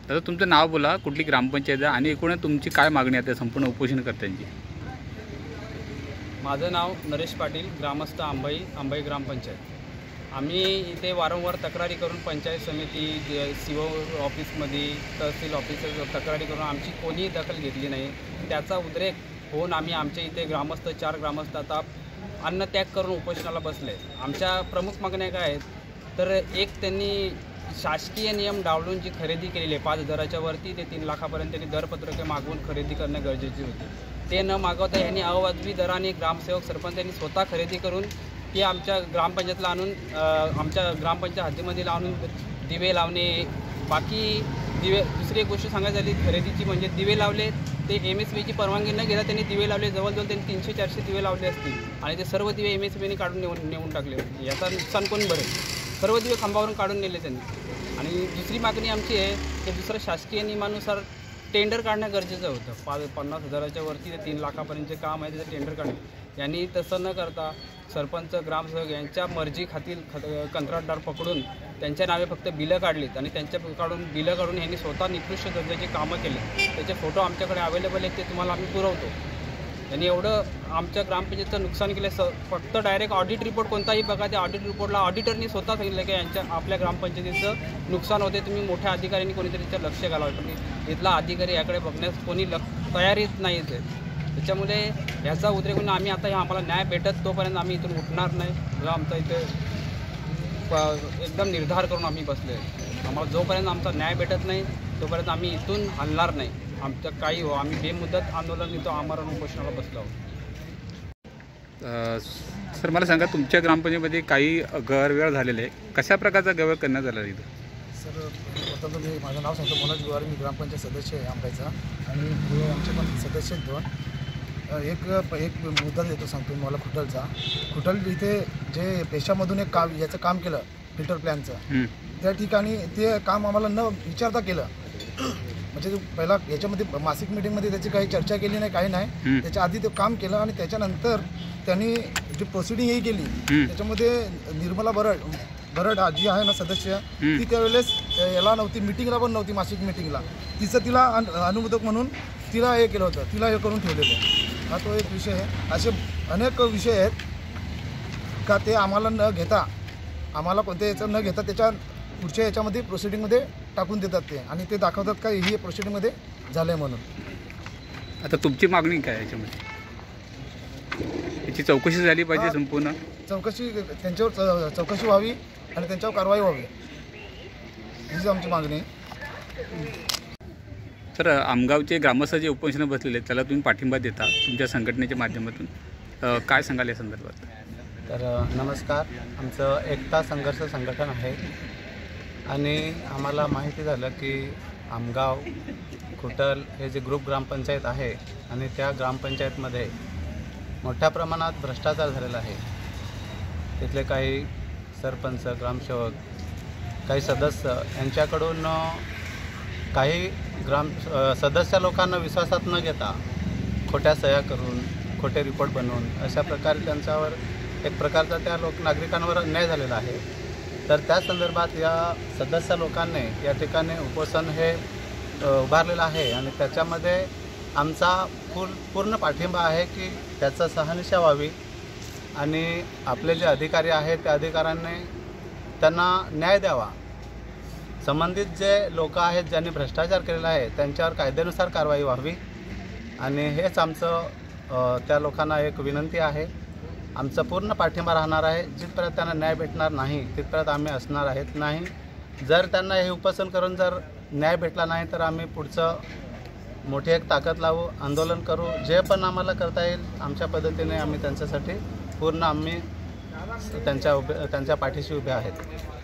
दादा तुमचं नाव बोला, कुठली ग्रामपंचायत आहे आणि एकूण तुमची काय मागणी आहे संपूर्ण उपोषणकर्त्यांची? माझं नाव नरेश पाटील, ग्रामस्थ अंबाई ग्रामपंचायत। आम्ही इथे वारंवार तक्रारी करून पंचायत समिती, सीओ ऑफिसमध्ये, तहसील ऑफिसर तक्रारी करून आमची कोणीही दखल घेतली नाही। त्याचा उद्रेक होऊन आम्ही आमच्या इथे ग्रामस्थ 4 ग्रामस्थ आता अन्नत्याग करून उपोषणाला बसले। आमच्या प्रमुख मागण्या काय आहेत तर एक, त्यांनी शासकीय नियम डावलून जी खरेदी केलेली आहे 5,000च्या वरती ते 3 लाखापर्यंत त्यांनी दरपत्रके मागवून खरेदी करणं गरजेचे होते। ते न मागवता यांनी अवाजवी दराने ग्रामसेवक सरपंच यांनी स्वतः खरेदी करून ती आमच्या ग्रामपंचायतला आणून आमच्या ग्रामपंचायत हद्दीमध्ये आणून दिवे लावणे, बाकी दिवे। दुसरी एक गोष्ट सांगायची झाली खरेदीची म्हणजे दिवे लावले ते MSVची परवानगी न घेता त्यांनी दिवे लावले। जवळजवळ त्यांनी 300-400 दिवे लावले असतील आणि ते सर्व दिवे MSVने काढून नेऊन टाकले। याचा नुकसान कोण भरेल? सर्व दिवे खांबावरून काढून नेले त्यांनी। आणि दुसरी मागणी आमची आहे की दुसरं शासकीय नियमानुसार टेंडर काढणं गरजेचं होतं। 50,000च्या वरती ते 3 लाखापर्यंतचे काम आहे त्याचं टेंडर काढणं। यांनी तसं न करता सरपंच, ग्रामसेवक यांच्या मर्जीखातील कंत्राटदार पकडून त्यांच्या नावे फक्त बिलं काढलीत आणि त्यांच्याकडून बिलं काढून यांनी स्वतः निकृष्ट दर्जाची कामं केली। त्याचे फोटो आमच्याकडे अवेलेबल आहेत, ते तुम्हाला आम्ही पुरवतो। यांनी एवढं आमच्या ग्रामपंचायतचं नुकसान केलं। फक्त डायरेक्ट ऑडिट रिपोर्ट कोणताही बघा, त्या ऑडिट रिपोर्टला ऑडिटरनी स्वतः सांगितलं की आपल्या ग्रामपंचायतीचं नुकसान होते, तुम्ही मोठ्या अधिकाऱ्यांनी कोणीतरी त्याचं लक्ष घालावं। पण इथला अधिकारी याकडे बघण्यास कोणी तयारीच नाहीच आहे। त्याच्यामुळे ह्याचा उद्रेक होऊन आम्ही आता आम्हाला न्याय भेटत तोपर्यंत आम्ही इथून उठणार नाही। आमचा इथे एकदम निर्धार करून आम्ही बसले। आम्हाला जोपर्यंत आमचा न्याय भेटत नाही तोपर्यंत आम्ही इथून हलणार नाही। आमचं काही हो, आम्ही बेमुदत आंदोलन इथं आमरण उपोषणाला बसलो आहोत। सर मला सांगा, तुमच्या ग्रामपंचायतीमध्ये काही गैरव्यवहार झालेले आहे, कशा प्रकारचा गैरव्यवहार करण्यात आला इथं? सर प्रथम मी माझं नाव सांगतो, मनोज गुवारी, मी ग्रामपंचायत सदस्य आहे अंबाईचा आणि आमचे पण सदस्य आहेत 2। एक मुद्दा देतो सांगतो मला खुटलचा। खुटल इथे जे पेशामधून एक याचं काम केलं फिल्टर प्लॅनचं, त्या ठिकाणी ते काम आम्हाला न विचारता केलं। म्हणजे पहिला याच्यामध्ये मासिक मीटिंगमध्ये त्याची काही चर्चा केली नाही, काही नाही। त्याच्या आधी ते काम केलं आणि त्याच्यानंतर त्यांनी जी प्रोसिडिंग ही केली त्याच्यामध्ये निर्मला बरड जी आहे ना सदस्य, ती त्यावेळेस याला नव्हती, मिटिंगला पण नव्हती, मासिक मिटिंगला। तिला अनुमोदक म्हणून तिला हे केलं होतं, तिला हे करून ठेवलेलं। हा तो एक विषय आहे। असे अनेक विषय आहेत का ते आम्हाला न घेता, आम्हाला कोणत्या याचं न घेता त्याच्या पुढच्या याच्यामध्ये प्रोसिडिंगमध्ये टाकून देतात ते आणि ते दाखवतात का ही प्रोसिडिंगमध्ये झालं आहे म्हणून। आता तुमची मागणी काय याच्यामध्ये? याची चौकशी झाली पाहिजे, संपूर्ण चौकशी, त्यांच्यावर चौकशी व्हावी आणि त्यांच्यावर कारवाई व्हावी, हीच आमची मागणी आहे। सर आमगावचे ग्रामस्थ जे उपोषण बसलेले त्याला तुम्ही पाठिंबा देता तुमच्या संघटनेच्या माध्यमातून, काय सांगाल या संदर्भात? तर नमस्कार, आमचं एकता संघर्ष संघटन आहे आणि आम्हाला माहिती झालं की आमगाव, खुटल हे जे ग्रुप ग्रामपंचायत आहे आणि त्या ग्रामपंचायतमध्ये मोठ्या प्रमाणात भ्रष्टाचार झालेला आहे। तिथले काही सरपंच, ग्रामसेवक, काही सदस्य यांच्याकडून काही सदस्य लोकांना विश्वासात न घेता खोट्या सह्या करून, खोटे रिपोर्ट बनवून अशा प्रकारे त्यांच्यावर एक प्रकारचा त्या नागरिकांवर अन्याय झालेला आहे। तर त्या संदर्भात या सदस्य लोकांनी या ठिकाणी उपोषण हे उभारलेलं आहे आणि त्याच्यामध्ये आमचा पूर्ण पाठिंबा आहे की त्याचं शहानिशा व्हावी आणि आपले जे अधिकारी आहेत त्या अधिकाऱ्यांनी त्यांना न्याय द्यावा। संबंधित जे लोक आहेत ज्यांनी भ्रष्टाचार केलेला आहे त्यांच्यावर कायद्यानुसार कारवाई व्हावी आणि हेच आमचं त्या लोकांना एक विनंती आहे। आमचा पूर्ण पाठिंबा राहणार आहे। जिथपर्यंत त्यांना न्याय भेटणार नाही तिथपर्यंत आम्ही असणार आहेत। नाही जर त्यांना हे उपोषण करून जर न्याय भेटला नाही तर आम्ही पुढचं मोठी एक ताकद लावू, आंदोलन करू, जे पण आम्हाला करता येईल आमच्या पद्धतीने आम्ही त्यांच्यासाठी पूर्ण आम्ही त्यांच्या पाठीशी उभे आहेत।